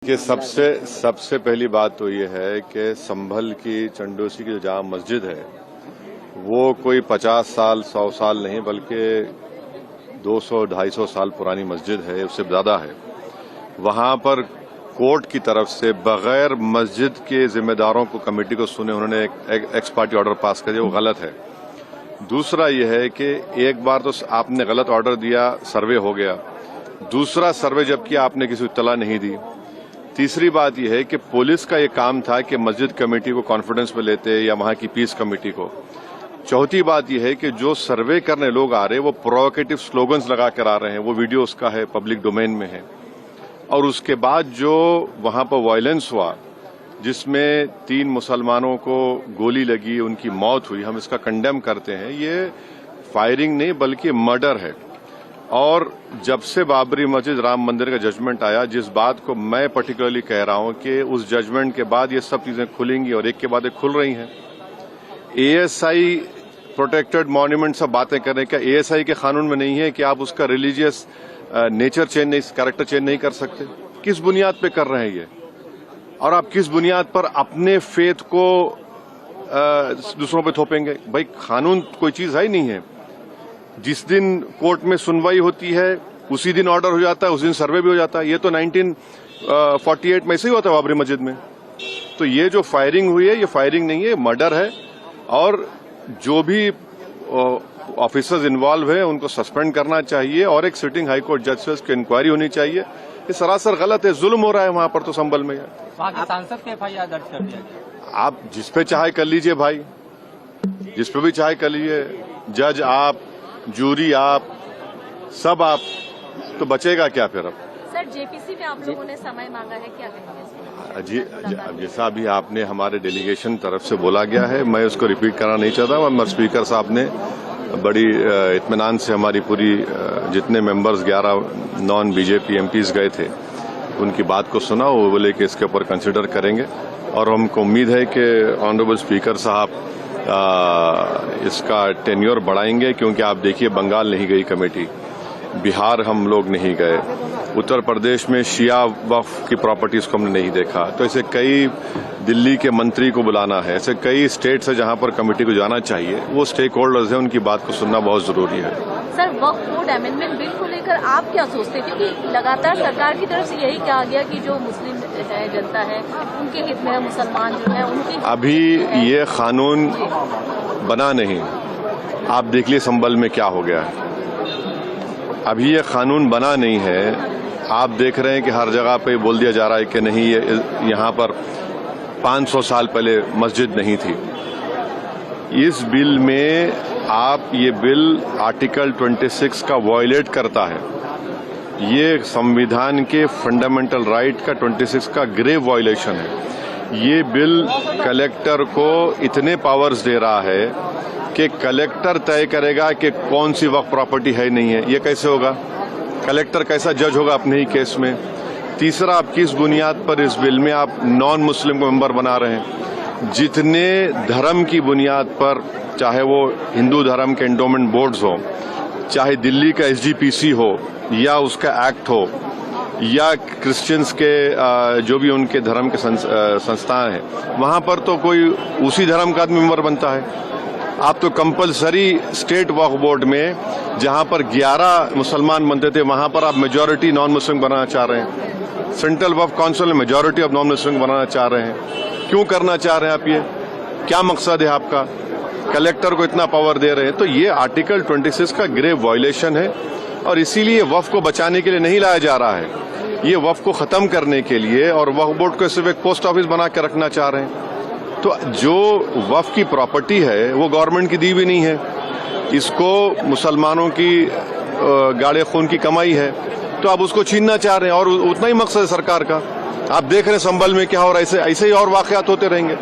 कि सबसे पहली बात तो ये है कि संभल की चंडोसी की जो जामा मस्जिद है वो कोई 50 साल 100 साल नहीं बल्कि 200-250 साल पुरानी मस्जिद है, उससे ज्यादा है। वहां पर कोर्ट की तरफ से बगैर मस्जिद के जिम्मेदारों को कमेटी को सुने उन्होंने एक एक्स पार्टी ऑर्डर पास कर दिया, वो गलत है। दूसरा यह है कि एक बार तो आपने गलत ऑर्डर दिया, सर्वे हो गया। दूसरा सर्वे जब किया आपने किसी को इत्तला नहीं दी। तीसरी बात यह है कि पुलिस का ये काम था कि मस्जिद कमेटी को कॉन्फिडेंस में लेते या वहां की पीस कमेटी को। चौथी बात यह है कि जो सर्वे करने लोग आ रहे हैं वो प्रोवोकेटिव स्लोगन्स लगा कर आ रहे हैं, वो वीडियो उसका है, पब्लिक डोमेन में है। और उसके बाद जो वहां पर वायलेंस हुआ जिसमें 3 मुसलमानों को गोली लगी, उनकी मौत हुई, हम इसका कंडेम करते हैं। ये फायरिंग नहीं बल्कि मर्डर है। और जब से बाबरी मस्जिद राम मंदिर का जजमेंट आया, जिस बात को मैं पर्टिकुलरली कह रहा हूं कि उस जजमेंट के बाद ये सब चीजें खुलेंगी और एक के बाद एक खुल रही हैं। एएसआई प्रोटेक्टेड मॉन्यूमेंट सब बातें कर रहे हैं, क्या एएसआई के कानून में नहीं है कि आप उसका रिलीजियस नेचर चेंज नहीं, कैरेक्टर चेंज नहीं कर सकते? किस बुनियाद पे कर रहे हैं ये? और आप किस बुनियाद पर अपने फेथ को दूसरों पे थोपेंगे? भाई कानून कोई चीज है ही नहीं है। जिस दिन कोर्ट में सुनवाई होती है उसी दिन ऑर्डर हो जाता है, उस दिन सर्वे भी हो जाता है। ये तो 1948 में ऐसे ही हुआ था बाबरी मस्जिद में। तो ये जो फायरिंग हुई है ये फायरिंग नहीं है, मर्डर है। और जो भी ऑफिसर्स इन्वॉल्व है उनको सस्पेंड करना चाहिए और एक सिटिंग हाईकोर्ट जज से उसकी इंक्वायरी होनी चाहिए। ये सरासर गलत है, जुल्म हो रहा है वहां पर। तो संभल में वहां के सांसद के एफआईआर दर्ज कर दिया गया। आप जिस पे चाहे कर लीजिए भाई, जिस पे भी चाहे कर लीजिए, जज आप, जूरी आप, सब आप, तो बचेगा क्या फिर? अब सर जेपीसी में आप लोगों ने समय मांगा है, क्या कहेंगे? जी, जैसा अभी आपने हमारे डेलीगेशन तरफ से बोला गया है, मैं उसको रिपीट करना नहीं चाहता। मगर स्पीकर साहब ने बड़ी इत्मीनान से हमारी पूरी जितने मेंबर्स 11 नॉन बीजेपी एमपीज गए थे उनकी बात को सुना। वो बोले कि इसके ऊपर कंसिडर करेंगे और हमको उम्मीद है कि ऑनरेबल स्पीकर साहब इसका टेन्योर बढ़ाएंगे। क्योंकि आप देखिए बंगाल नहीं गई कमेटी, बिहार हम लोग नहीं गए, उत्तर प्रदेश में शिया वक्फ की प्रॉपर्टीज को हमने नहीं देखा। तो ऐसे कई, दिल्ली के मंत्री को बुलाना है, ऐसे कई स्टेट्स है जहां पर कमेटी को जाना चाहिए। वो स्टेक होल्डर्स हैं, उनकी बात को सुनना बहुत जरूरी है। सर वक्फ बोर्ड अमेंडमेंट बिल को लेकर आप क्या सोचते हैं? क्योंकि लगातार सरकार की तरफ से यही कहा गया कि जो मुस्लिम जनता है उनके हित में, मुसलमान जो है उनकी अभी ये कानून बना नहीं। आप देख लिए संभल में क्या हो गया है। अभी ये कानून बना नहीं है। आप देख रहे हैं कि हर जगह पे बोल दिया जा रहा है कि नहीं, ये यहाँ पर 500 साल पहले मस्जिद नहीं थी। इस बिल में आप, ये बिल आर्टिकल 26 का वायलेट करता है। ये संविधान के फंडामेंटल राइट का 26 का ग्रेव वायलेशन है। ये बिल कलेक्टर को इतने पावर्स दे रहा है कि कलेक्टर तय करेगा कि कौन सी वक्फ प्रॉपर्टी है नहीं है। ये कैसे होगा? कलेक्टर कैसा जज होगा अपने ही केस में? तीसरा, आप किस बुनियाद पर इस बिल में आप नॉन मुस्लिम को मेंबर बना रहे हैं? जितने धर्म की बुनियाद पर, चाहे वो हिंदू धर्म के एंडोमेंट बोर्ड्स हो, चाहे दिल्ली का एसजीपीसी हो या उसका एक्ट हो, या क्रिश्चियंस के जो भी उनके धर्म के संस्थान हैं, वहां पर तो कोई उसी धर्म का आदमी मेंबर बनता है। आप तो कंपलसरी स्टेट वक्फ बोर्ड में जहां पर 11 मुसलमान बनते थे वहां पर आप मेजॉरिटी नॉन मुस्लिम बनाना चाह रहे हैं। सेंट्रल वक्फ काउंसिल में मेजॉरिटी ऑफ नॉन मुस्लिम बनाना चाह रहे हैं। क्यों करना चाह रहे हैं आप? ये क्या मकसद है आपका? कलेक्टर को इतना पावर दे रहे हैं। तो ये आर्टिकल 26 का ग्रेव वायलेशन है और इसीलिए वक्फ को बचाने के लिए नहीं लाया जा रहा है। ये वक्फ को खत्म करने के लिए, और वक्फ बोर्ड को सिर्फ एक पोस्ट ऑफिस बना के रखना चाह रहे हैं। तो जो वक्फ की प्रॉपर्टी है वो गवर्नमेंट की दी भी नहीं है, इसको मुसलमानों की गाड़े खून की कमाई है, तो आप उसको छीनना चाह रहे हैं। और उतना ही मकसद है सरकार का। आप देख रहे हैं संभल में क्या हो रहा है, ऐसे ही और वाकयात होते रहेंगे।